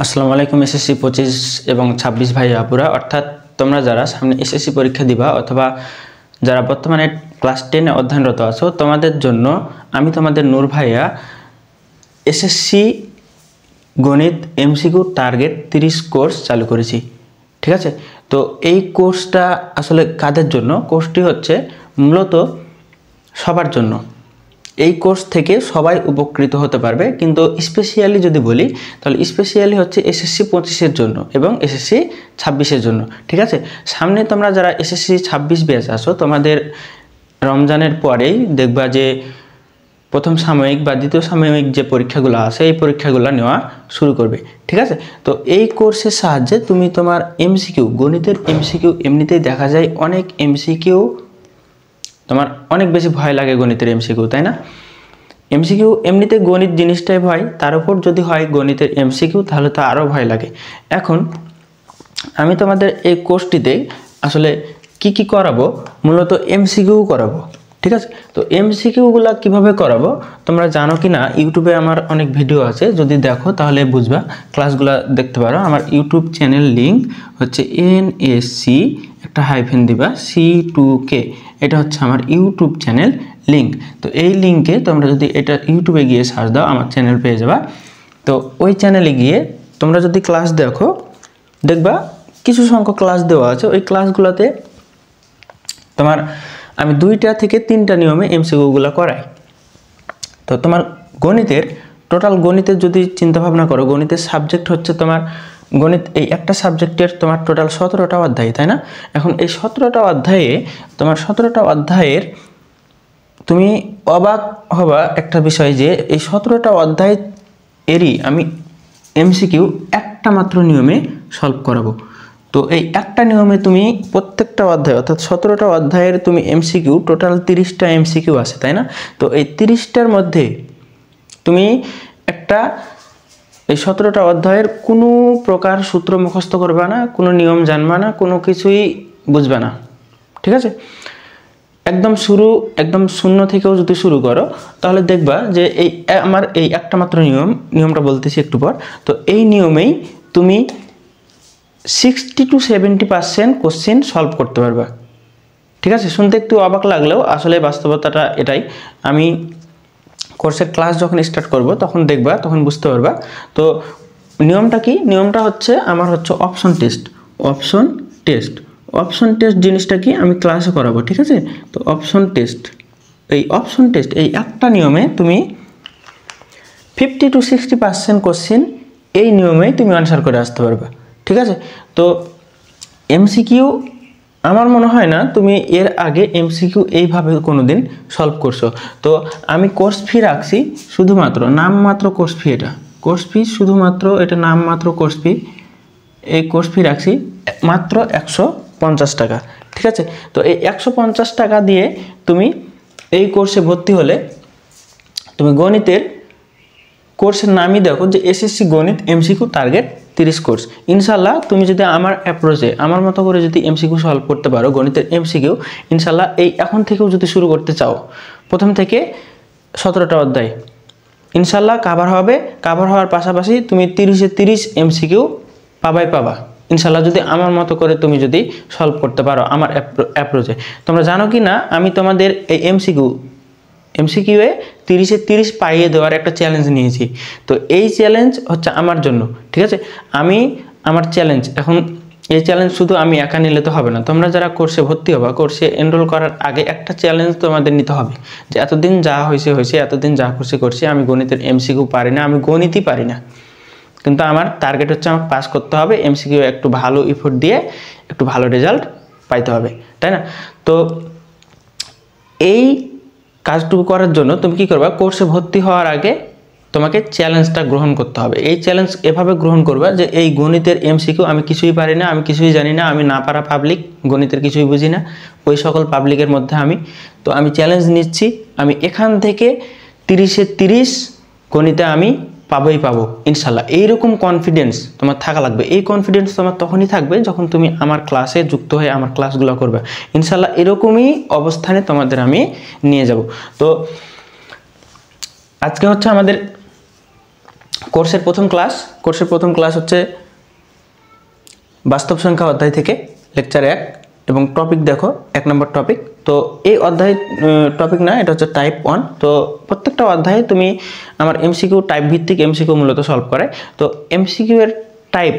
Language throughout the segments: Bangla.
আসসালামু আলাইকুম এসএসসি 25 এবং 26 ভাই আপুরা, অর্থাৎ তোমরা যারা সামনে এসএসসি পরীক্ষা দিবা অথবা যারা বর্তমানে ক্লাস 10 এ অধ্যয়নরত আছো, তোমাদের জন্য আমি তোমাদের নূর ভাইয়া এসএসসি গণিত এমসিকিউ টার্গেট 30 কোর্স চালু করেছি। ঠিক আছে, তো এই কোর্সটা আসলে কাদের জন্য? কোর্সটি হচ্ছে মূলত সবার জন্য। এই কোর্স থেকে সবাই উপকৃত হতে পারবে, কিন্তু স্পেশালি যদি বলি তাহলে স্পেশালি হচ্ছে এসএসসি 25-এর জন্য এবং এসএসসি 26-এর জন্য। ঠিক আছে, সামনে তোমরা যারা এসএসসি 26 ব্যাচ আসো, তোমাদের রমজানের পরেই দেখবা যে প্রথম সাময়িক বা দ্বিতীয় সাময়িক যে পরীক্ষাগুলো আছে এই পরীক্ষাগুলো নেওয়া শুরু করবে। ঠিক আছে, তো এই কোর্সের সাহায্যে তুমি তোমার এমসিকিউ, গণিতের এমসিকিউ, এমনিতেই দেখা যায় অনেক এমসিকিউ তোমার অনেক বেশি ভয় লাগে গণিতের এমসিকিউ, তাই না? এমসিকিউ এমনিতে গণিত জিনিসটাই ভয়, তার উপর যদি হয় গণিতের এমসিকিউ তাহলে তো আরও ভয় লাগে। এখন আমি তোমাদের এই কোর্সটিতে আসলে কি করাবো, মূলত এমসিকিউ করাবো। ঠিক আছে, তো এমসিকিউগুলো কিভাবে করাবো তোমরা জানো কি না? ইউটিউবে আমার অনেক ভিডিও আছে, যদি দেখো তাহলে বুঝবা, ক্লাসগুলো দেখতে পারো। আমার ইউটিউব চ্যানেল লিঙ্ক হচ্ছে NSC একটা হাইফেন দিবা C2K, এটা হচ্ছে আমার ইউটিউব চ্যানেল লিঙ্ক। তো এই লিঙ্কে তোমরা যদি এটা ইউটিউবে গিয়ে সার্চ দাও আমার চ্যানেল পেয়ে যাবা। তো ওই চ্যানেলে গিয়ে তোমরা যদি ক্লাস দেখো, দেখবা কিছু সংখ্যক ক্লাস দেওয়া আছে। ওই ক্লাসগুলোতে তোমার আমি 2টা থেকে 3টা নিয়মে এমসিকিউগুলো করাই। তো তোমার গণিতের টোটাল গণিতের যদি চিন্তা ভাবনা করো, গণিতের সাবজেক্ট হচ্ছে তোমার গণিত, এই একটা সাবজেক্টের তোমার টোটাল 17টা অধ্যায়, তাই না? এখন এই 17টা অধ্যায়ে তোমার 17টা অধ্যায়ের তুমি অবাক হবা একটা বিষয় যে এই 17টা অধ্যায় এরই আমি এমসিকিউ একটা মাত্র নিয়মে সলভ করাবো। তো এই একটা নিয়মে তুমি প্রত্যেকটা অধ্যায় অর্থাৎ 17টা অধ্যায়ের তুমি এমসিকিউ টোটাল 30টা এমসিকিউ আছে, তাই না? তো এই 30টার মধ্যে তুমি একটা এই 17টা অধ্যায়ের কোনো প্রকার সূত্র মুখস্থ করবে না, কোনো নিয়ম জানবে না, কোনো কিছুই বুঝবে না। ঠিক আছে, একদম শূন্য থেকেও যদি শুরু করো তাহলে দেখবা যে এই আমার এই একটা মাত্র নিয়মটা বলতেছি একটু পর। তো এই নিয়মেই তুমি 60 to 70% কোশ্চেন সলভ করতে পারবা। ঠিক আছে, শুনতে একটু অবাক লাগলেও আসলে বাস্তবতাটা এটাই। আমি কোর্সের ক্লাস যখন স্টার্ট করব তখন দেখবা, তখন বুঝতে পারবা। তো নিয়মটা কি? নিয়মটা হচ্ছে আমার হচ্ছে অপশন টেস্ট জিনিসটা কি আমি ক্লাসে করাবো। ঠিক আছে, তো অপশন টেস্ট এই একটা নিয়মে তুমি 50 to 60% কোশ্চেন এই নিয়মেই তুমি আনসার করে আসতে পারবে। ঠিক আছে, তো এমসিকিউ আমার মনে হয় না তুমি এর আগে এমসিকিউ এইভাবে কোনোদিন সলভ করছো। তো আমি কোর্স ফি রাখছি শুধুমাত্র নামমাত্র কোর্স ফি, শুধুমাত্র এটা নামমাত্র কোর্স ফি। এই কোর্স ফি রাখছি মাত্র 150 টাকা। ঠিক আছে, তো এই 150 টাকা দিয়ে তুমি এই কোর্সে ভর্তি হলে তুমি গণিতের কোর্সের নামই দেখো যে এসএসসি গণিত এমসিকিউ টার্গেট 30 কোর্স। ইনশাল্লাহ তুমি যদি আমার অ্যাপ্রোচে আমার মতো করে যদি এমসিকিউ সলভ করতে পারো, গণিতের এমসিকিউ ইনশাল্লাহ এই এখন থেকেও যদি শুরু করতে চাও, প্রথম থেকে 17টা অধ্যায় ইনশাল্লাহ কাভার হওয়ার পাশাপাশি তুমি 30-এ 30 এমসিকিউ পাবা ইনশাল্লাহ, যদি আমার মতো করে তুমি যদি সলভ করতে পারো আমার অ্যাপ্রোচে। তোমরা জানো কি না আমি তোমাদের এই এমসিকিউয়ে 30-এ 30 পাইয়ে দেওয়ার একটা চ্যালেঞ্জ নিয়েছি। তো এই চ্যালেঞ্জ হচ্ছে আমার জন্য। ঠিক আছে, আমার চ্যালেঞ্জ এখন, এই চ্যালেঞ্জ শুধু আমি একা নিলে তো হবে না। তোমরা যারা কোর্সে ভর্তি হবা, কোর্সে এনরোল করার আগে একটা চ্যালেঞ্জ তোমাদের নিতে হবে যে এতদিন যা হয়েছে, এতদিন যা করছি আমি গণিতের এমসিকিউ পারি না, আমি গণিতই পারি না, কিন্তু আমার টার্গেট হচ্ছে আমাকে পাস করতে হবে, এমসিকিউ একটু ভালো এফোর্ট দিয়ে একটু ভালো রেজাল্ট পাইতে হবে, তাই না? তো এই কাজটুকু করার জন্য তুমি কি করবা? কোর্সে ভর্তি হওয়ার আগে তোমাকে চ্যালেঞ্জটা গ্রহণ করতে হবে। এই চ্যালেঞ্জ এভাবে গ্রহণ করবা যে এই গণিতের এমসিকিউ আমি কিছুই পারি না, আমি কিছুই জানি না, আমি না পারা পাবলিক, গণিতের কিছুই বুঝি না, ওই সকল পাবলিকের মধ্যে আমি চ্যালেঞ্জ নিচ্ছি, আমি এখান থেকে 30-এ 30 গণিতে আমি পাবো ইনশাল্লাহ। এইরকম কনফিডেন্স তোমার থাকা লাগবে। এই কনফিডেন্স তোমার তখনই থাকবে যখন তুমি আমার ক্লাসে যুক্ত হয়ে আমার ক্লাসগুলো করবে ইনশাল্লাহ। এরকমই অবস্থানে তোমাদের আমি নিয়ে যাব। তো আজকে হচ্ছে আমাদের কোর্সের প্রথম ক্লাস হচ্ছে বাস্তব সংখ্যা অধ্যায় থেকে লেকচার 1 এবং টপিক দেখো 1 নম্বর টপিক। তো এই অধ্যায় টপিক না, এটা হচ্ছে টাইপ 1। তো প্রত্যেকটা অধ্যায়ে তুমি আমার এমসিকিউ টাইপ ভিত্তিক এমসিকিউ মূলত সলভ করে। তো এমসিকিউ এর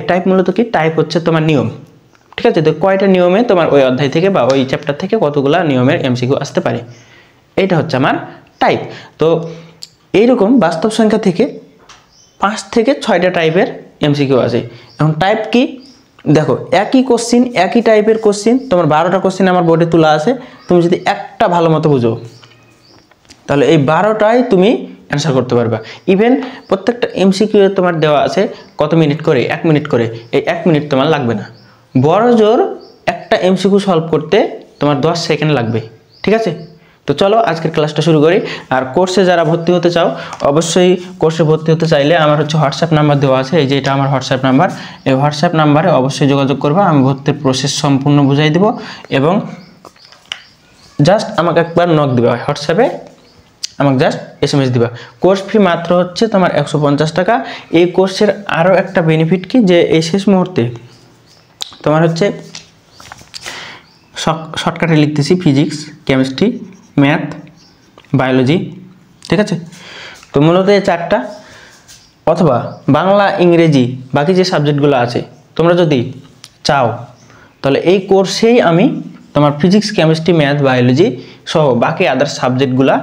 টাইপ মূলত কি, টাইপ হচ্ছে তোমার নিয়ম, ঠিক আছে। তো কয়টা নিয়মে তোমার ওই অধ্যায় থেকে বা ওই চ্যাপ্টার থেকে কতগুলা নিয়মের এমসিকিউ আসতে পারে, এইটা হচ্ছে আমার টাইপ। তো এইরকম বাস্তব সংখ্যা থেকে 5 থেকে 6টা টাইপের এমসিকিউ আছে। এখন টাইপ কি দেখো, একই কোশ্চিন, একই টাইপের কোশ্চিন, তোমার 12টা কোশ্চিন আমার বোর্ডে তোলা আছে। তুমি যদি একটা ভালো মতো বুঝো তাহলে এই 12টাই তুমি অ্যান্সার করতে পারবা। ইভেন প্রত্যেকটা এমসিকিউ তোমার দেওয়া আছে কত মিনিট করে, 1 মিনিট করে। এই 1 মিনিট তোমার লাগবে না, বড় জোর একটা এমসিকিউ সলভ করতে তোমার 10 সেকেন্ড লাগবে, ঠিক আছে। তো চলো আজকের ক্লাসটা শুরু করি। আর কোর্সে যারা ভর্তি হতে চাও, অবশ্যই কোর্সে ভর্তি হতে চাইলে আমার হচ্ছে হোয়াটসঅ্যাপ নাম্বার দেওয়া আছে, এই যে এটা আমার হোয়াটসঅ্যাপ নাম্বার। এই হোয়াটসঅ্যাপ নাম্বারে অবশ্যই যোগাযোগ করবা, আমি ভর্তির প্রসেস সম্পূর্ণ বুঝাই দেব। এবং জাস্ট আমাকে একবার নক দিবা হোয়াটসঅ্যাপে, আমাকে জাস্ট SMS দিবা। কোর্স ফি মাত্র হচ্ছে তোমার 150 টাকা। এই কোর্সের আরও একটা বেনিফিট কি, যে এই শেষ মুহূর্তে তোমার হচ্ছে শর্টকাটে লিখতেছি ফিজিক্স, কেমিস্ট্রি, ম্যাথ, বায়োলজি, ঠিক আছে। তো মূলত এই 4টা, অথবা বাংলা, ইংরেজি, বাকি যে সাবজেক্টগুলো আছে তোমরা যদি চাও তাহলে এই কোর্সেই আমি তোমার ফিজিক্স, কেমিস্ট্রি, ম্যাথ, বায়োলজি সহ বাকি আদার সাবজেক্টগুলা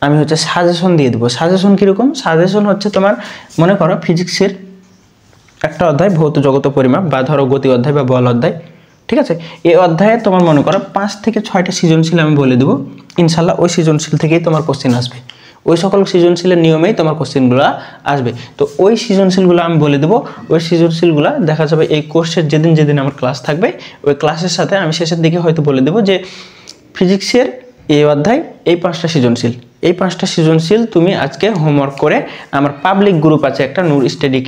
আমি হচ্ছে সাজেশন দিয়ে দেবো। সাজেশন কীরকম, সাজেশন হচ্ছে তোমার মনে করো ফিজিক্সের একটা অধ্যায় ভৌত জগত পরিমাপ, বা ধরো গতি অধ্যায় বা বল অধ্যায়, ঠিক আছে। এই অধ্যায়ে তোমার মনে করো 5 থেকে 6টা সৃজনশীল আমি বলে দেবো, ইনশাল্লাহ ওই সৃজনশীল থেকেই তোমার কোশ্চেন আসবে, ওই সকল সৃজনশীলের নিয়মেই তোমার কোশ্চেনগুলো আসবে। তো ওই সৃজনশীলগুলো আমি বলে দেবো, ওই সৃজনশীলগুলো দেখা যাবে এই কোর্সের যেদিন আমার ক্লাস থাকবে ওই ক্লাসের সাথে আমি শেষের দিকে হয়তো বলে দেবো যে ফিজিক্সের এই অধ্যায় এই 5টা সৃজনশীল, এই 5টা সৃজনশীল তুমি আজকে হোমওয়ার্ক করে আমার পাবলিক গ্রুপ আছে একটা, নূর স্টাডি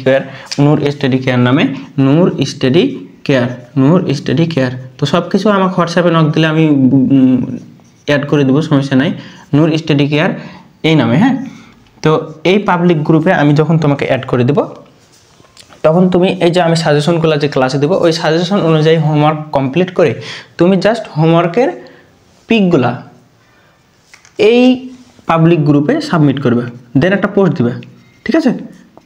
কেয়ার নামে, নূর স্টাডি কেয়ার। তো সব কিছু আমাকে হোয়াটসঅ্যাপে নক দিলে আমি অ্যাড করে দেবো, সমস্যা নাই, নূর স্টাডি কেয়ার এই নামে, হ্যাঁ। তো এই পাবলিক গ্রুপে আমি যখন তোমাকে অ্যাড করে দেবো তখন তুমি এই যে আমি সাজেশনগুলো যে ক্লাসে দেবো ওই সাজেশন অনুযায়ী হোমওয়ার্ক কমপ্লিট করে তুমি জাস্ট হোমওয়ার্কের পিকগুলা এই পাবলিক গ্রুপে সাবমিট করবে, দেন একটা পোস্ট দিবে, ঠিক আছে।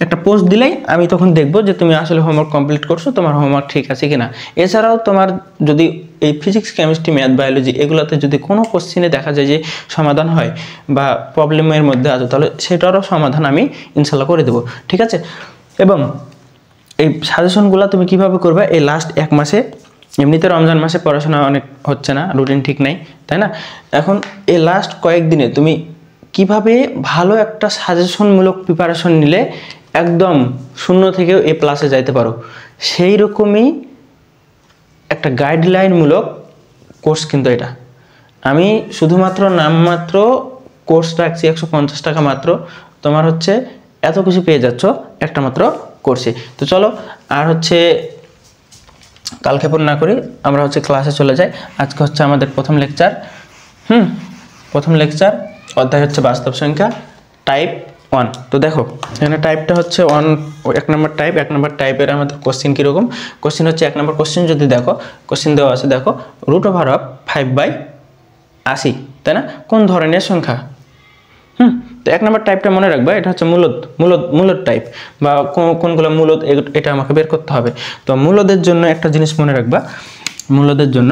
একটা পোস্ট দিলেই আমি তখন দেখবো যে তুমি আসলে হোমওয়ার্ক কমপ্লিট করছো, তোমার হোমওয়ার্ক ঠিক আছে কিনা। এছাড়াও তোমার যদি এই ফিজিক্স, কেমিস্ট্রি, ম্যাথ, বায়োলজি এগুলোতে যদি কোনো কোশ্চেনে দেখা যায় যে সমাধান হয় বা প্রবলেমের মধ্যে আছে, তাহলে সেটারও সমাধান আমি ইনশাল্লাহ করে দেবো, ঠিক আছে। এবং এই সাজেশনগুলো তুমি কিভাবে করবে, এই লাস্ট 1 মাসে, এমনিতে রমজান মাসে পড়াশোনা অনেক হচ্ছে না, রুটিন ঠিক নাই, তাই না। এখন এই লাস্ট কয়েকদিনে তুমি কিভাবে ভালো একটা সাজেশনমূলক প্রিপারেশন নিলে একদম 0 থেকেও A+ যাইতে পারো, সেই রকমই একটা গাইডলাইনমূলক কোর্স কিন্তু এটা। আমি শুধুমাত্র নামমাত্র কোর্স রাখছি 150 টাকা মাত্র, তোমার হচ্ছে এত কিছু পেয়ে যাচ্ছ একটা মাত্র কোর্সে। তো চলো আর হচ্ছে কালক্ষেপণ না করি, আমরা হচ্ছে ক্লাসে চলে যাই। আজকে হচ্ছে আমাদের প্রথম লেকচার, প্রথম লেকচার, অধ্যায় হচ্ছে বাস্তব সংখ্যা, টাইপ 1। তো দেখো এখানে টাইপটা হচ্ছে 1 নম্বর টাইপ। 1 নম্বর টাইপের আমাদের কোশ্চেন কীরকম, কোশ্চেন হচ্ছে 1 নম্বর কোশ্চেন যদি দেখো, কোশ্চেন দেওয়া আছে দেখো, √5/80, তাই না, কোন ধরনের সংখ্যা। তো 1 নম্বর টাইপটা মনে রাখবা, এটা হচ্ছে মূলদ টাইপ, বা কোনগুলো মূলদ এটা আমাকে বের করতে হবে। তো মূলদের জন্য একটা জিনিস মনে রাখবা, মূলদের জন্য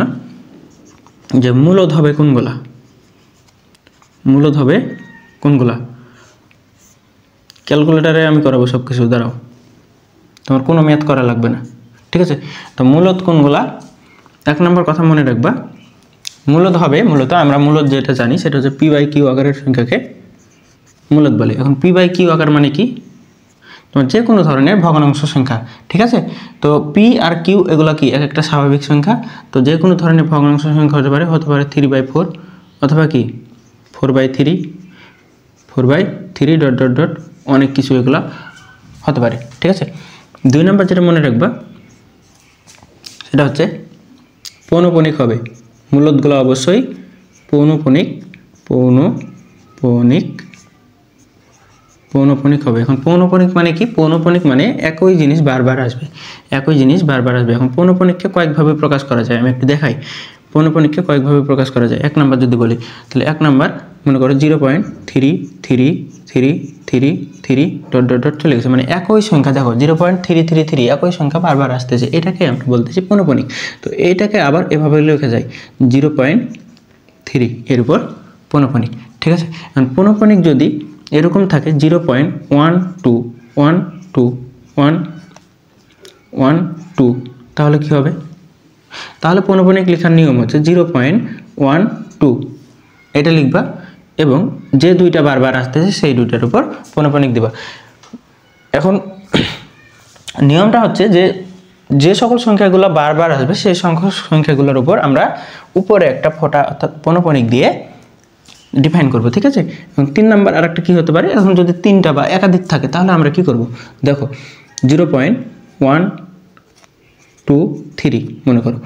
যে মূলদ হবে কোনগুলা, ক্যালকুলেটারে আমি করাবো সব কিছু, দাঁড়াও, তোমার কোনো ম্যাথ করা লাগবে না, ঠিক আছে। তো মূলদ কোনগুলা, 1 নম্বর কথা মনে রাখবা, মূলদ হবে, মূলত আমরা মূলদ যেটা জানি সেটা হচ্ছে P/Q আকারের সংখ্যাকে মূলদ বলে। এখন P/Q আকার মানে কি, তোমার যে কোনো ধরনের ভগ্নাংশ সংখ্যা, ঠিক আছে। তো P আর Q এগুলো কি, এক একটা স্বাভাবিক সংখ্যা। তো যে কোনো ধরনের ভগ্নাংশ সংখ্যা হতে পারে 3/4, অথবা কি 4/3 ... অনেক কিছু এগুলো হতে পারে, ঠিক আছে। 2 নম্বর যেটা মনে রাখবা সেটা হচ্ছে পৌনঃপুনিক হবে, মূলদগুলো অবশ্যই পৌনঃপুনিক পৌনঃপুনিক হবে। এখন পৌনঃপুনিক মানে কি? পৌনঃপুনিক মানে একই জিনিস বারবার আসবে, একই জিনিস বারবার আসবে। এখন পৌনঃপুনিককে কয়েকভাবে প্রকাশ করা যায়, আমি একটু দেখাই। পৌনঃপুনিককে কয়েকভাবে প্রকাশ করা যায়। 1 নাম্বার যদি বলি, তাহলে 1 নাম্বার মনে করো 0.33333 ডট ডট ডট চলে গেছে, মানে একই সংখ্যা। দেখো 0.333 একই সংখ্যা বারবার আসতেছে, এটাকে আমরা বলতেছি পৌনঃপুনিক। তো এইটাকে আবার এভাবে লেখা যায় 0.3 এর উপর পৌনঃপুনিক, ঠিক আছে। এখন পৌনঃপুনিক যদি এরকম থাকে 0.12112112, তাহলে কি হবে? তাহলে পৌনঃপুনিক লেখার নিয়ম হচ্ছে 0.12 এটা লিখবা এবং যে দুইটা বারবার আসতেছে সেই দুইটার উপর পৌনঃপুনিক দিবা। এখন নিয়মটা হচ্ছে যে সকল সংখ্যাগুলো বারবার আসবে সেই সংখ্যাগুলোর উপর আমরা উপরে একটা ফোঁটা অর্থাৎ পৌনঃপুনিক দিয়ে ডিফাইন করব, ঠিক আছে। এবং 3 নাম্বার আরেকটা কি হতে পারে, এখন যদি 3টা বা একাধিক থাকে তাহলে আমরা কি করব? দেখো 0.123 মনে করো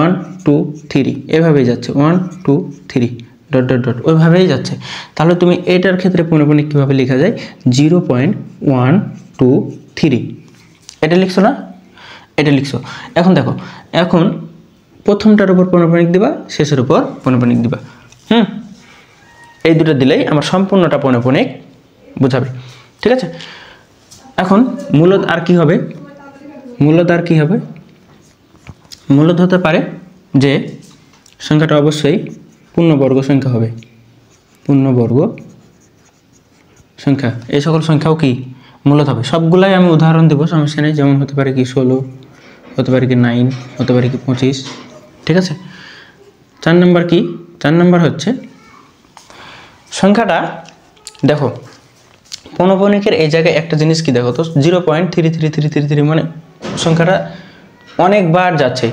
1 2 3 এভাবেই যাচ্ছে, 1 2 3 ডট ডট ডট ওইভাবেই যাচ্ছে। তাহলে তুমি এটার ক্ষেত্রে পৌনঃপুনিক কীভাবে লেখা যায়? 0.123 এটা লিখছো না? এটা লিখছো। এখন দেখো, এখন প্রথমটার উপর পৌনঃপুনিক দিবা, শেষের উপর পৌনঃপুনিক দিবা। এই দুটো দিলেই আমার সম্পূর্ণটা পৌনঃপুনিক বোঝাবে, ঠিক আছে। এখন মূলদ আর কি হবে? মূলদ আর কি হবে? মূলদ হতে পারে যে সংখ্যাটা অবশ্যই পূর্ণবর্গ সংখ্যা হবে, পূর্ণবর্গ সংখ্যা। এই সকল সংখ্যাও কি মূলদ হবে? সবগুলাই আমি উদাহরণ দেবো, সমস্যা নেই। যেমন হতে পারে কি 16, হতে পারে কি 9, হতে পারে কি 25, ঠিক আছে। 4 নাম্বার কি? 4 নাম্বার হচ্ছে সংখ্যাটা দেখো পৌনঃপুনিকের এই জায়গায় একটা জিনিস কি দেখো তো, 0.33333 মানে সংখ্যাটা অনেকবার যাচ্ছে,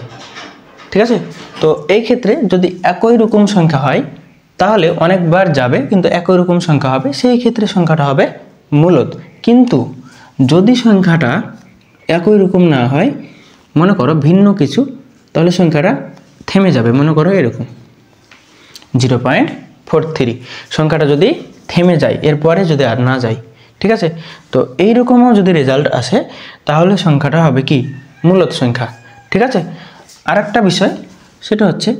ঠিক আছে। তো এই ক্ষেত্রে যদি একই রকম সংখ্যা হয় তাহলে অনেকবার যাবে কিন্তু একই রকম সংখ্যা হবে, সেই ক্ষেত্রে সংখ্যাটা হবে মূলদ। কিন্তু যদি সংখ্যাটা একই রকম না হয়, মনে করো ভিন্ন কিছু, তাহলে সংখ্যাটা থেমে যাবে। মনে করো এরকম 0.43 সংখ্যাটা যদি থেমে যায়, এরপরে যদি আর না যায়, ঠিক আছে। তো এইরকমও যদি রেজাল্ট আসে তাহলে সংখ্যাটা হবে কি? মূলদ সংখ্যা, ঠিক আছে। আর একটা বিষয় সেটা হচ্ছে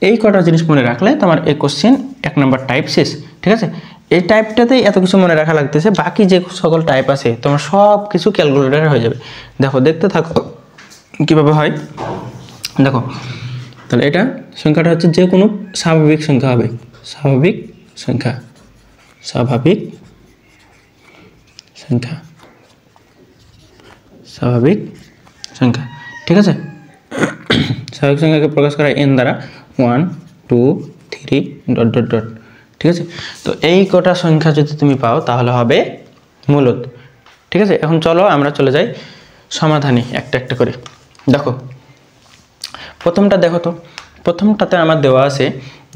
এই কটা জিনিস মনে রাখলে তোমার এই কোশ্চেন 1 নাম্বার টাইপ শেষ, ঠিক আছে। এই টাইপটাতেই এত কিছু মনে রাখা লাগতেছে, বাকি যে সকল টাইপ আছে তোমার সব কিছু ক্যালকুলেটারে হয়ে যাবে। দেখো দেখতে থাকো কীভাবে হয়। দেখো তাহলে এটা সংখ্যাটা হচ্ছে যে কোনো স্বাভাবিক সংখ্যা হবে, স্বাভাবিক সংখ্যা, স্বাভাবিক সংখ্যা, স্বাভাবিক সংখ্যা, ঠিক আছে। স্বাভাবিক সংখ্যাকে প্রকাশ করা n দ্বারা 1 2 3 ডট ডট ডট, ঠিক আছে। তো এই কটা সংখ্যা যদি তুমি পাও তাহলে হবে মূলদ, ঠিক আছে। এখন চলো আমরা চলে যাই সমাধানে একটা একটা করে। দেখো প্রথমটা দেখো তো, প্রথমটাতে আমার দেওয়া আছে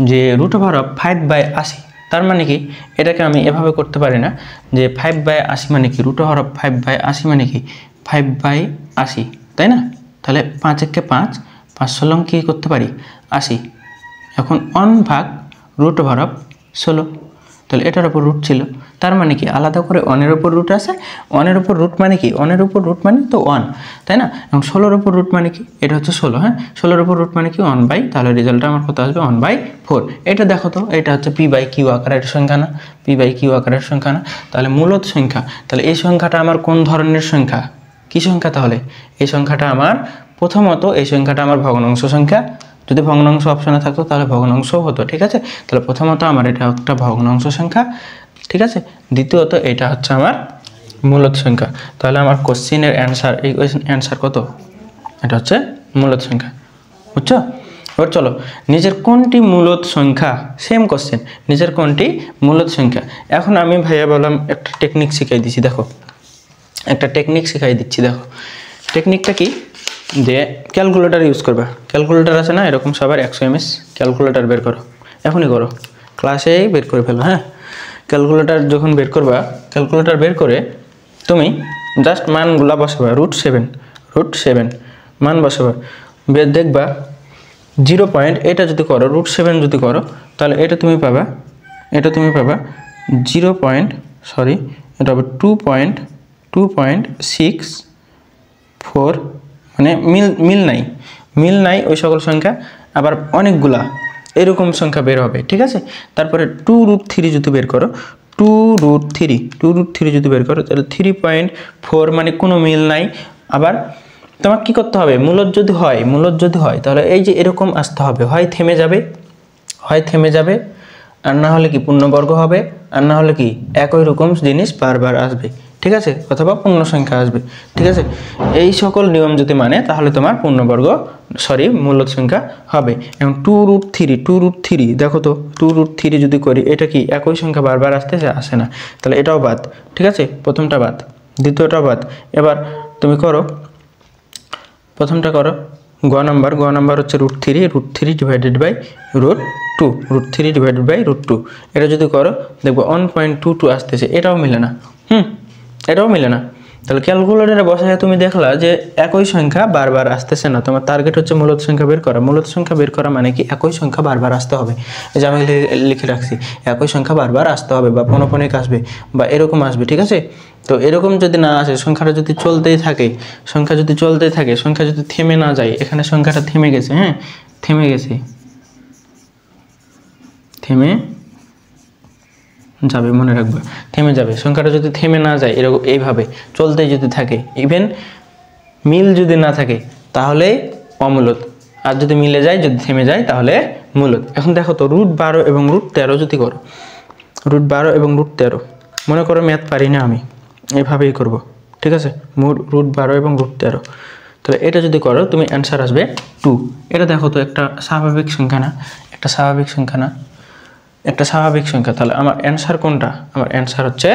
যে √5/80। তার মানে কি? এটাকে আমি এভাবে করতে পারি না যে 5/80 মানে কি, √5/80 মানে কি 5/80, তাই না? তাহলে 5 একে 5, 5 ষোলং কী করতে পারি? 80। এখন 1/√16, তাহলে এটার উপর রুট ছিল, তার মানে কি আলাদা করে 1-এর উপর রুট আছে। 1-এর উপর রুট মানে কি? 1-এর উপর রুট মানে তো 1, তাই না? এবং 16-এর উপর রুট মানে কি? এটা হচ্ছে 16, হ্যাঁ। 16-এর উপর রুট মানে কি? 1/, তাহলে রেজাল্টটা আমার কত আসবে? 1/4। এটা দেখো তো, এটা হচ্ছে p/q আকারের সংখ্যা না? p/q আকারের সংখ্যা না? তাহলে মূলদ সংখ্যা। তাহলে এই সংখ্যাটা আমার কোন ধরনের সংখ্যা? কি সংখ্যা তাহলে? এই সংখ্যাটা আমার প্রথমত এই সংখ্যাটা আমার ভগ্নাংশ সংখ্যা। যদি ভগ্নাংশ অপশনে থাকতো তাহলে ভগ্নাংশও হতো, ঠিক আছে। তাহলে প্রথমত আমার এটা একটা ভগ্নাংশ সংখ্যা, ঠিক আছে। দ্বিতীয়ত এটা হচ্ছে আমার মূলদ সংখ্যা। তাহলে আমার কোশ্চেনের অ্যান্সার, এই অ্যান্সার কত? এটা হচ্ছে মূলদ সংখ্যা, বুঝছো? এবার চলো, নিজের কোনটি মূলদ সংখ্যা? সেম কোশ্চেন, নিজের কোনটি মূলদ সংখ্যা। এখন আমি ভাইয়া বললাম একটা টেকনিক শিখাই দিচ্ছি। দেখো একটা টেকনিক শিখাই দিচ্ছি, দেখো টেকনিকটা কি? যে ক্যালকুলেটার ইউজ করবা। ক্যালকুলেটার আছে না এরকম সবার 100 mS, ক্যালকুলেটার বের করো, এখনই করো, ক্লাসেই বের করে ফেলো, হ্যাঁ। ক্যালকুলেটার যখন বের করবা, ক্যালকুলেটার বের করে তুমি জাস্ট মানগুলা বসাবা। √7 মান বসাবা, দেখবা 0. এটা যদি করো √7 যদি করো তাহলে এটা তুমি পাবা 0.7 সরি এটা হবে 2.64 মানে মিল নাই ওই সকল সংখ্যা, আবার অনেকগুলা এরকম সংখ্যা বের হবে, ঠিক আছে। তারপরে 2√3 যদি বের করো, 2√3 যদি বের করো তাহলে 3.4 মানে কোনো মিল নাই। আবার তোমাকে কি করতে হবে, মূলদ যদি হয় তাহলে এই যে এরকম আসতে হবে, হয় থেমে যাবে আর না হলে কি পূর্ণবর্গ হবে, আর না হলে কি একই রকম জিনিস বারবার আসবে, ঠিক আছে, অথবা পূর্ণ সংখ্যা আসবে, ঠিক আছে। এই সকল নিয়ম যদি মানে তাহলে তোমার মূলদ সংখ্যা হবে। এবং 2√3 দেখো তো 2√3 যদি করি এটা কি একই সংখ্যা বারবার আসে না, তাহলে এটাও বাদ, ঠিক আছে, প্রথমটা বাদ, দ্বিতীয়টা বাদ। এবার তুমি করো, প্রথমটা করো গ নাম্বার হচ্ছে √3 ডিভাইডেড বাই √2 এটা যদি করো দেখবো 1.22 আসতেছে, এটাও মিলে না, তাহলে ক্যালকুলেটরে বসায় তুমি দেখলা যে একই সংখ্যা বারবার আসতেছে না। তোমার টার্গেট হচ্ছে মূলদ সংখ্যা বের করা মানে কি একই সংখ্যা বারবার আসতে হবে, এই যে আমি লিখে রাখছি একই সংখ্যা বারবার আসতে হবে বা পনপনিক আসবে বা এরকম আসবে, ঠিক আছে। তো এরকম যদি না আসে, সংখ্যাটা যদি চলতেই থাকে, সংখ্যা যদি থেমে না যায়, এখানে সংখ্যাটা থেমে গেছে, থেমে যাবে, মনে রাখবে থেমে যাবে। সংখ্যাটা যদি থেমে না যায়, এরকম এইভাবে চলতেই যদি থাকে, ইভেন মিল যদি না থাকে তাহলে অমূলদ, আর যদি মিলে যায়, যদি থেমে যায় তাহলে মূলদ। এখন দেখো তো √12 এবং √13 যদি করো, √12 এবং √13, মনে করো ম্যাথ পারি না আমি, এভাবেই করব, ঠিক আছে, √12 এবং √13, তাহলে এটা যদি করো তুমি অ্যান্সার আসবে 2। এটা দেখো তো একটা স্বাভাবিক সংখ্যা না, তাহলে আমার অ্যান্সার কোনটা? আমার অ্যান্সার হচ্ছে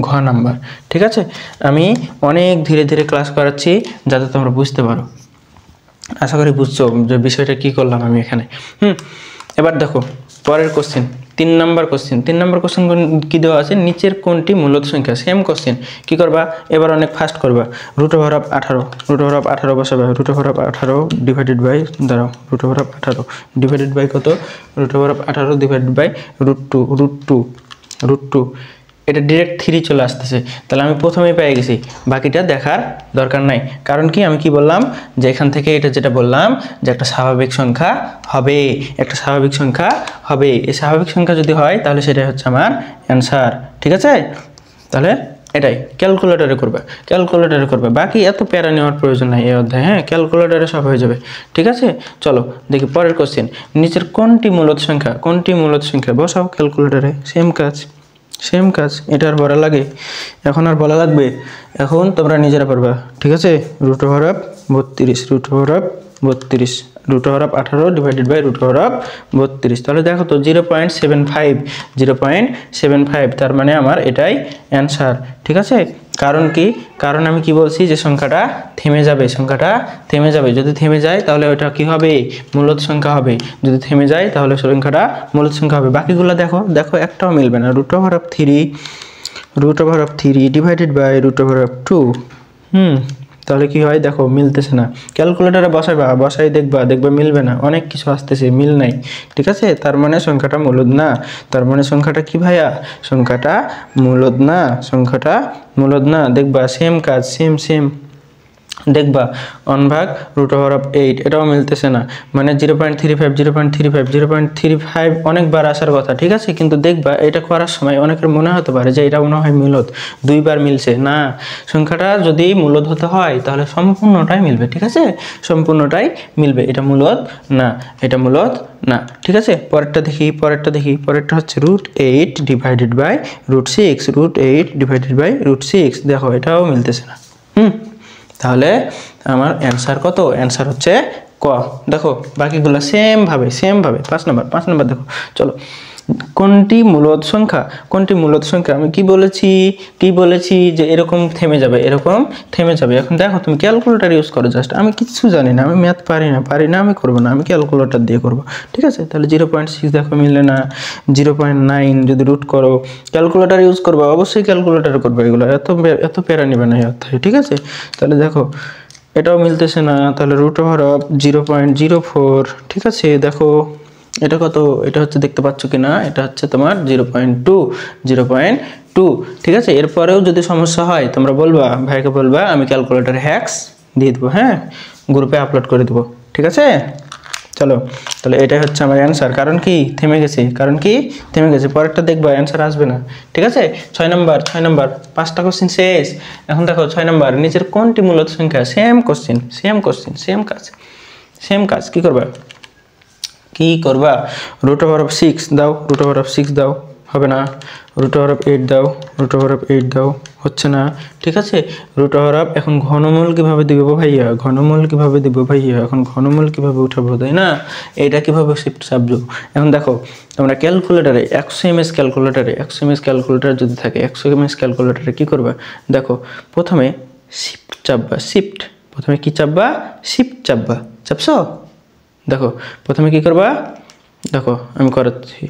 ঘ নাম্বার, ঠিক আছে। আমি অনেক ধীরে ধীরে ক্লাস করাচ্ছি যাতে তোমরা বুঝতে পারো, আশা করি বুঝছো যে বিষয়টা কি করলাম আমি এখানে। এবার দেখো পরের কোশ্চেন, 3 নাম্বার কোশ্চেন কি দেওয়া আছে, নিচের কোনটি মূলদ সংখ্যা? সেম কোশ্চেন, কি করবা এবার, অনেক ফাস্ট করবা। √18 বসাবে, √18 ডিভাইডেড বাই, দাঁড়াও, √18 ডিভাইডেড বাই কত, √18 ডিভাইডেড বাই √2, এটা ডিরেক্ট 3 চলে আসতেছে, তাহলে আমি প্রথমেই পেয়ে গেছি, বাকিটা দেখার দরকার নাই। কারণ কি আমি কি বললাম, যে এখান থেকে এটা যেটা বললাম যে একটা স্বাভাবিক সংখ্যা হবে, এই স্বাভাবিক সংখ্যা যদি হয় তাহলে সেটাই হচ্ছে আমার অ্যান্সার, ঠিক আছে। তাহলে এটাই ক্যালকুলেটরে করবে, বাকি এত প্যারা নেওয়ার প্রয়োজন নাই এই অধ্যায়ে, ক্যালকুলেটরে সব হয়ে যাবে, ঠিক আছে। চলো দেখি পরের কোশ্চেন, নিচের কোনটি মূলদ সংখ্যা বসাও ক্যালকুলেটরে, সেম কাজ, এটা আর বলা লাগে, এখন আর বলা লাগবে, এখন তোমরা নিজেরা পারবা, ঠিক আছে। √18 ডিভাইডেড বাই √32, তাহলে দেখো তো 0.75, তার মানে আমার এটাই অ্যান্সার, ঠিক আছে। কারণ কি, কারণ আমি কি বলছি যে সংখ্যাটা থেমে যাবে, যদি থেমে যায় তাহলে ওটা কি হবে, মূলদ সংখ্যা হবে, যদি থেমে যায় তাহলে সংখ্যাটা মূলদ সংখ্যা হবে। বাকিগুলো দেখো একটাও মিলবে না, √3 ডিভাইডেড বাই √2, তাহলে কি হয় দেখো মিলতেছে না, ক্যালকুলেটরে বসাই দেখবা মিলবে না, অনেক কিছু আসতেছে, মিল নাই, ঠিক আছে। তার মানে সংখ্যাটা মূলদ না, তার মানে সংখ্যাটা কি ভাইয়া, সংখ্যাটা মূলদ না, দেখবা সেম কাজ, সেম দেখবা 1/√8, এটাও মিলতেছে না, মানে 0.35 অনেকবার আসার কথা, ঠিক আছে। কিন্তু দেখবা এটা করার সময় অনেকের মনে হতে পারে যে এটা মনে হয় মূলদ, 2বার মিলছে না। সংখ্যাটা যদি মূলদ হতে হয় তাহলে সম্পূর্ণটাই মিলবে, ঠিক আছে, এটা মূলদ না, ঠিক আছে। পরেরটা দেখি, পরেরটা হচ্ছে √8 ডিভাইডেড বাই √6, দেখো এটাও মিলতেছে না, তাহলে আমার অ্যান্সার কত, অ্যান্সার হচ্ছে ক। দেখো বাকিগুলো সেম ভাবে 5 নাম্বার দেখো, চলো কোনটি মূলদ সংখ্যা, আমি কি বলেছি যে এরকম থেমে যাবে, এখন দেখো তুমি ক্যালকুলেটর ইউজ করো, জাস্ট আমি কিছু জানি না, আমি ম্যাথ পারি না, আমি করবো না, আমি ক্যালকুলেটর দিয়ে করবো, ঠিক আছে। তাহলে 0.6 দেখো মিললে না, 0.9 যদি রুট করো, ক্যালকুলেটর ইউজ করবো, অবশ্যই ক্যালকুলেটর করবে, এগুলো এত প্যারা নেবে না এই অধ্যায়ে, ঠিক আছে। তাহলে দেখো এটাও মিলতেছে না, তাহলে √0.04, ঠিক আছে। দেখো এটা কত, এটা হচ্ছে দেখতে পাচ্ছ কিনা, এটা হচ্ছে তোমার 0.2, 2, ঠিক আছে। এরপরেও যদি সমস্যা হয় তোমরা বলবা, ভাইকে বলবা, আমি ক্যালকুলেটর হ্যাক্স দিয়ে দেবো, হ্যাঁ, গ্রুপে আপলোড করে দেবো, ঠিক আছে। চলো, তাহলে এটাই হচ্ছে আমার অ্যান্সার। কারণ কি থেমে গেছে, কারণ কি থেমে গেছে, পরেরটা দেখবা অ্যান্সার আসবে না, ঠিক আছে। 6 নম্বর 5টা কোশ্চেন শেষ। এখন দেখো 6 নম্বর, নিচের কোনটি মূলত সংখ্যা? সেম কোশ্চেন, সেম কাজ। কি করবা √6 দাও, √6 দাও, হবে না। √8 দাও, √8 দাও, হচ্ছে না, ঠিক আছে। এখন ঘনমূল কিভাবে দিব ভাইয়া, এখন ঘনমূল কিভাবে উঠাবো, তাই না। এটা কিভাবে শিফট চাপবো। এখন দেখো তোমরা ক্যালকুলেটারে 100 mS ক্যালকুলেটার যদি থাকে, 100 mS ক্যালকুলেটারে কি করবা, দেখো প্রথমে শিফট চাপবা, প্রথমে কি চাপবা, শিফট চাপবা, চাপছো। দেখো প্রথমে কি করবা, দেখো আমি করাচ্ছি।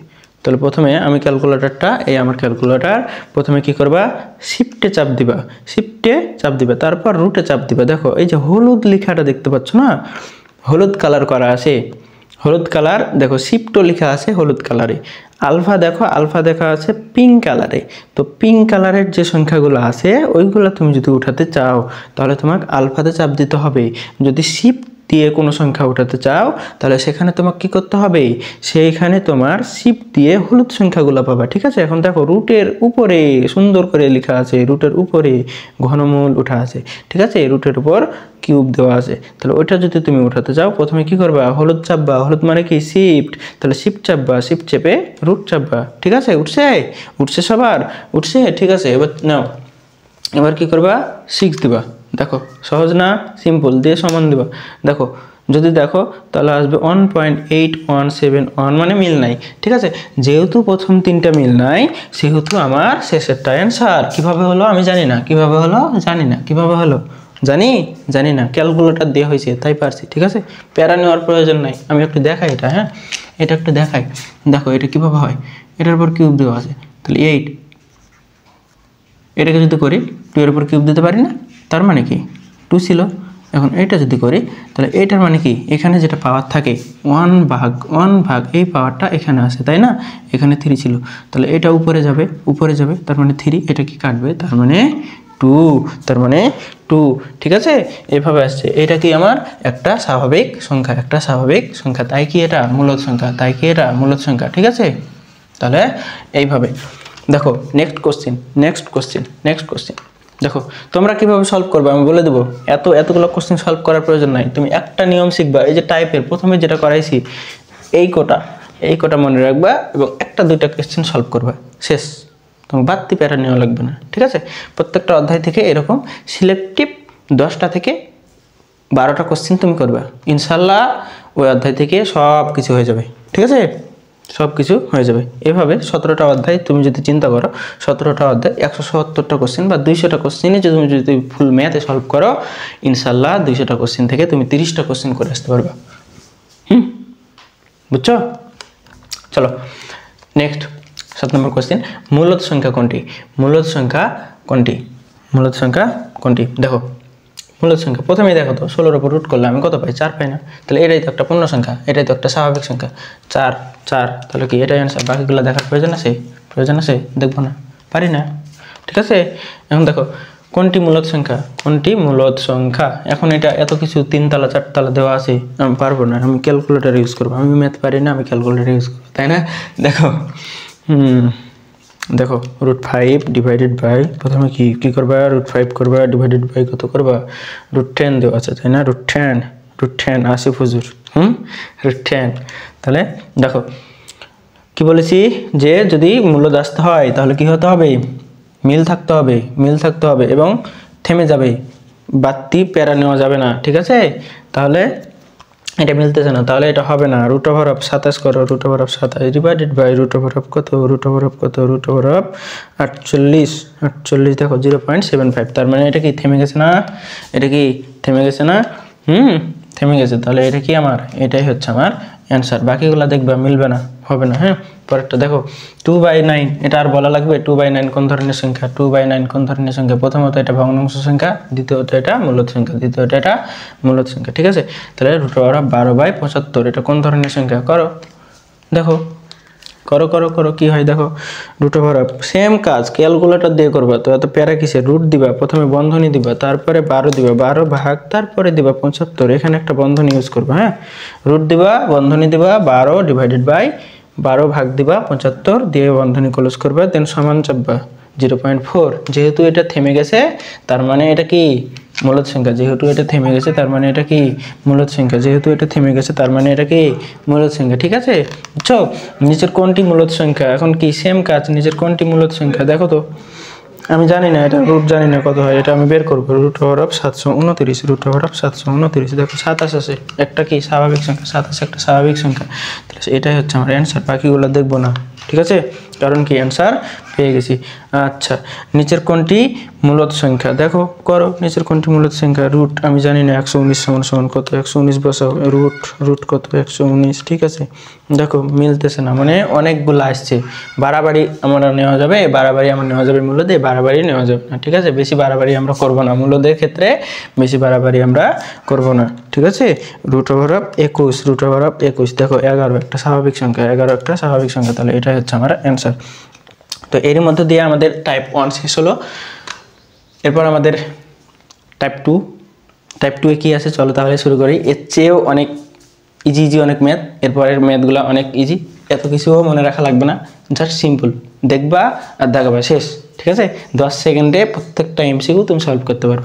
তাহলে প্রথমে আমি ক্যালকুলেটরটা, এই আমার ক্যালকুলেটর, প্রথমে কি করবা, শিফটে চাপ দিবা, তারপর রুটে চাপ দিবা। দেখো এই যে হলুদ লেখাটা দেখতে পাচ্ছ না, হলুদ কালার করা আছে, হলুদ কালার, দেখো শিফটও লেখা আছে হলুদ কালারে। আলফা দেখো, আলফা দেখা আছে পিঙ্ক কালারে। তো পিঙ্ক কালারের যে সংখ্যাগুলো আছে ওইগুলো তুমি যদি উঠাতে চাও তাহলে তোমাকে আলফাতে চাপ দিতে হবে। যদি শিফট দিয়ে কোনো সংখ্যা উঠাতে চাও তাহলে সেখানে তোমাকে কি করতে হবে, সেইখানে তোমার শিফট দিয়ে হলুদ সংখ্যাগুলো পাবা, ঠিক আছে। এখন দেখো রুটের উপরে সুন্দর করে লেখা আছে, রুটের উপরে ঘনমূল উঠা আছে, ঠিক আছে, রুটের উপর কিউব দেওয়া আছে। তাহলে ওইটা যদি তুমি উঠাতে চাও প্রথমে কি করবা, হলুদ চাপবা, হলুদ মানে কি শিফট, তাহলে শিফট চাপবা, শিফট চেপে রুট চাপবা, ঠিক আছে। উঠছে সবার, উঠছে, ঠিক আছে। এবার নাও, এবার কি করবা, 6 দিবা। দেখো সহজ না, সিম্পল, দিয়ে সমান দিবা। দেখো যদি দেখো তাহলে আসবে 1.8171, মানে মিল নাই, ঠিক আছে। যেহেতু প্রথম 3টা মিল নাই সেহেতু আমার শেষেরটা অ্যান্সার। কিভাবে হলো আমি জানি না, কিভাবে হলো জানি না, ক্যালকুলেটর দিয়ে হয়েছে তাই পারছি, ঠিক আছে। প্যারা নেওয়ার প্রয়োজন নাই, আমি একটু দেখাই এটা, হ্যাঁ, এটা একটু দেখাই। দেখো এটা কিভাবে হয়, এটার উপর কিউব দেওয়া আছে, তাহলে 8, এটাকে যদি করি 2 এর উপর কিউব দিতে পারি না, তার মানে কি 2 ছিল। এখন এইটা যদি করি তাহলে এইটার মানে কি, এখানে যেটা পাওয়ার থাকে 1/1 এই পাওয়ারটা এখানে আছে, তাই না, এখানে 3 ছিল, তাহলে এটা উপরে যাবে, তার মানে 3, এটা কি কাটবে, তার মানে 2, ঠিক আছে। এভাবে আসছে, এটা কি আমার একটা স্বাভাবিক সংখ্যা, তাই কি এটা মূলদ সংখ্যা, ঠিক আছে। তাহলে এইভাবে দেখো নেক্সট কোশ্চেন দেখো তোমরা কিভাবে সলভ করবে আমি বলে দেবো। এতগুলো কোশ্চেন সলভ করার প্রয়োজন নাই, তুমি একটা নিয়ম শিখবা, এই যে টাইপের প্রথমে যেটা করাইছি এই কোটা মনে রাখবা এবং 1-2টা কোশ্চেন সলভ করবা, শেষ। তুমি বাড়তি প্যারা নেওয়া লাগবে না, ঠিক আছে। প্রত্যেকটা অধ্যায় থেকে এরকম সিলেক্টিভ 10টা থেকে 12টা কোশ্চেন তুমি করবা, ইনশাল্লাহ ওই অধ্যায় থেকে সব কিছু হয়ে যাবে, ঠিক আছে, সব কিছু হয়ে যাবে। এভাবে 17টা অধ্যায় তুমি যদি চিন্তা করো, 17টা অধ্যায় 177টা কোশ্চেন বা 200টা কোশ্চেনে তুমি যদি ফুল ম্যাথে সলভ করো, ইনশাল্লাহ 200টা কোশ্চেন থেকে তুমি 30টা কোশ্চেন করে আসতে পারবা। বুঝছো? চলো নেক্সট 7 নম্বর কোশ্চেন, মূলদ সংখ্যা কোনটি? দেখো মূলদ সংখ্যা প্রথমেই দেখো তো, 16-এর উপর রুট করলে আমি কত পাই, 4 পাই না। তাহলে এটাই তো একটা পূর্ণ সংখ্যা, এটাই তো একটা স্বাভাবিক সংখ্যা, 4, তাহলে কি এটাই অ্যান্সার। বাকিগুলো দেখার প্রয়োজন আছে, দেখবো না, পারি না, ঠিক আছে। এখন দেখো কোনটি মূলদ সংখ্যা, এখন এটা এত কিছু 3 তলা 4 তলা দেওয়া আছে, আমি পারবো না, আমি ক্যালকুলেটর ইউজ করবো, আমি ম্যাথ পারি না, আমি ক্যালকুলেটর ইউজ করবো, তাই না। দেখো √5 ডিভাইডেড বাই, প্রথমে কি করবা, √5 করবা, ডিভাইডেড বাই কত করবা, √10 দেওয়া আছে, তাই না, √10 আসিফ হুজুর, √10। তাহলে দেখো কি বলেছি, যে যদি মূলদ আসতে হয় তাহলে কি হতে হবে, মিল থাকতে হবে এবং থেমে যাবে, বাড়তি প্যারা নেওয়া যাবে না, ঠিক আছে। তাহলে এটা মিলতেছে না, তাহলে এটা হবে না। √27 করো, √27 ডিভাইডেড বাই কত, √48 দেখো 0.75, তার মানে এটা কি থেমে গেছে না, থেমে গেছে। তাহলে এটা কি আমার, এটাই হচ্ছে আমার অ্যান্সার। বাকিগুলো দেখবা মিলবে না, হবে না, হ্যাঁ। পরেরটা দেখো 2/9, এটা আর বলা লাগবে, 2/9 কোন ধরনের সংখ্যা, প্রথমত এটা ভগ্নাংশ সংখ্যা, দ্বিতীয়ত এটা মূলদ সংখ্যা, ঠিক আছে। তাহলে √12/75 এটা কোন ধরনের সংখ্যা, করো দেখো করো করো করো, কি হয় দেখো, রুট ওভার অফ, সেম কাজ ক্যালকুলেটর দিয়ে করবা, তো এত প্যারা কিসে, রুট দিবা, প্রথমে বন্ধনী দিবা, তারপরে 12 দিবা, 12 ভাগ, তারপরে দিবা 75, এখানে একটা বন্ধনী ইউজ করবা। হ্যাঁ, রুট দিবা, বন্ধনী দিবা, 12 ডিভাইডেড বাই 12 ভাগ দিবা 75 দিয়ে বন্ধনী ক্লোজ করবা, দেন সমান চাপবা 0.4। যেহেতু এটা থেমে গেছে তার মানে এটা কি মূলদ সংখ্যা, যেহেতু এটা থেমে গেছে তার মানে এটা কি মূলদ সংখ্যা, যেহেতু এটা থেমে গেছে তার মানে এটা কি মূলদ সংখ্যা। ঠিক আছে, বুঝছো? নিচের কোনটি মূলদ সংখ্যা, এখন কি সেম কাজ, নিচের কোনটি মূলদ সংখ্যা দেখো তো, আমি জানি না, এটা রুট জানি না কত হয়, এটা আমি বের করবো। Root over of 729, root over of 729, দেখো 27 আছে, একটা কি স্বাভাবিক সংখ্যা, 27 একটা স্বাভাবিক সংখ্যা, তাহলে এটাই হচ্ছে আমার অ্যান্সার, বাকিগুলো দেখবো না। ঠিক আছে, কারণ কি অ্যান্সার পেয়ে গেছি। আচ্ছা, নিচের কোনটি মূলদ সংখ্যা দেখো, করো, নিচের কোনটি মূলদ সংখ্যা, রুট আমি জানি না, 119 সমান সমান কত, 119 বসাও, রুট রুট কত 119। ঠিক আছে, দেখো মিলতেছে না, মানে অনেকগুলো আসছে, বাড়াবাড়ি আমরা নেওয়া যাবে, বাড়াবাড়ি আমার নেওয়া যাবে মূলদে, বাড়াবাড়ি নেওয়া যাবে না। ঠিক আছে, বেশি বাড়াবাড়ি আমরা করব না, মূলদের ক্ষেত্রে বেশি বাড়াবাড়ি আমরা করব না। ঠিক আছে, root over of 21, root over of 21, দেখো 11 একটা স্বাভাবিক সংখ্যা, 11 একটা স্বাভাবিক সংখ্যা, তাহলে এটাই হচ্ছে আমার অ্যান্সার। তো এর মধ্যে দিয়ে আমাদের টাইপ 1 শেষ হলো, এরপর আমাদের টাইপ 2। টাইপ 2 এ কী আছে চলো তাহলে শুরু করি। এর চেয়েও অনেক ইজি অনেক ম্যাথ, এরপরের ম্যাথগুলো অনেক ইজি, এত কিছুও মনে রাখা লাগবে না, জাস্ট সিম্পল দেখবা আর দেখাবা, শেষ। ঠিক আছে, 10 সেকেন্ডে প্রত্যেকটা এমসিকিউ তুমি সলভ করতে পারবে।